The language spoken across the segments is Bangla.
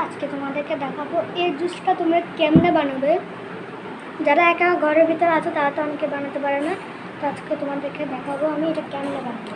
আজকে তোমাদেরকে দেখাবো এই জুসটা তোমরা কেমনে বানাবে। যারা একা ঘরের ভিতরে আছে তারা তো অনেকে বানাতে পারে না, তো আজকে তোমাদেরকে দেখাবো আমি এটা কেমনে বানাবো।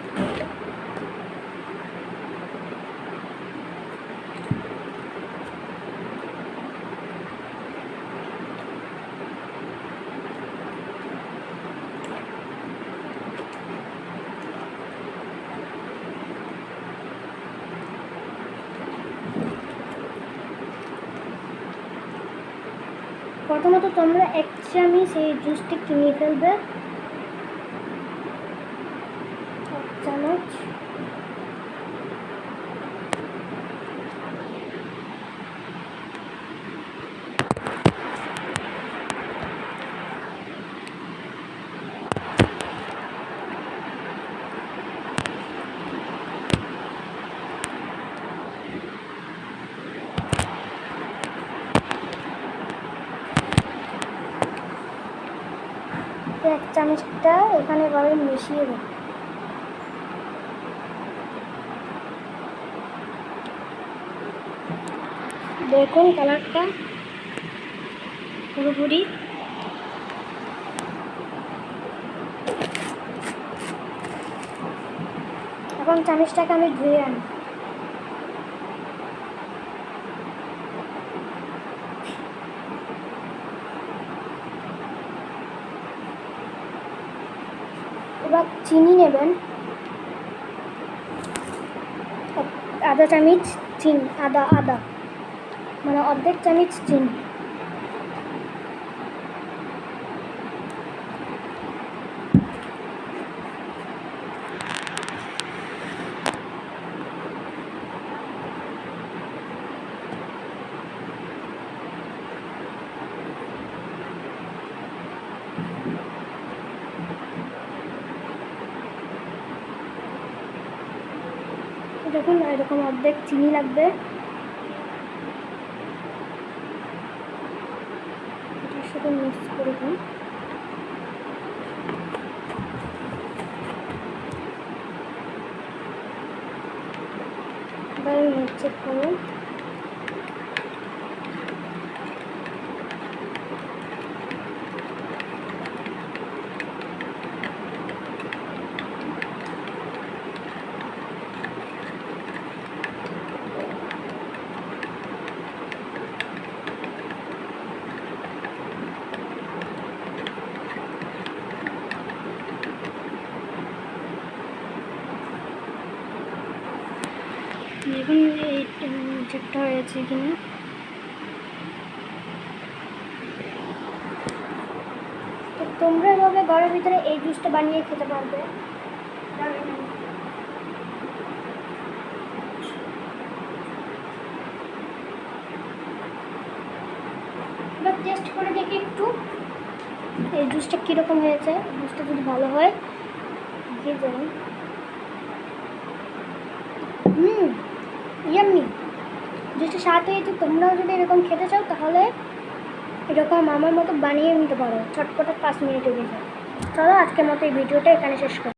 প্রথমত তোমরা 1 চামচ এই জুসটি কিনে ফেলবে, 1 চামচ। এক চামচটা এখানে এভাবে মিশিয়ে দেব। দেখুন কালারটা পুরোপুরি এখন চামচটাকে আমি ধুয়ে আনি। এবার চিনি নেবেন, আধা চামচ চিনি, আদা মানে অর্ধেক চামচ চিনি। দেখুন এরকম অর্ধেক চিনি লাগবে, এটার সাথে মিক্স করে দিন। এবার চেক করুন, দেখুন এই চেকটা হয়েছে কিনা। তো তোমরা এভাবে ঘরের ভিতরে এই জুসটা বানিয়ে খেতে পারবে। এবার টেস্ট করে দেখি একটু এই জুসটা কীরকম হয়েছে। জুসটা যদি ভালো হয় দিয়ে দেবেন। ইয়াম্মি জুসটা স্বাদ হয়েছে। তোমরাও যদি এরকম খেতে চাও তাহলে এরকম আমার মতো বানিয়ে নিতে পারো, চটপট 5 মিনিটের ভিতরে। চলো আজকের মতো এই ভিডিওটা এখানে শেষ করি।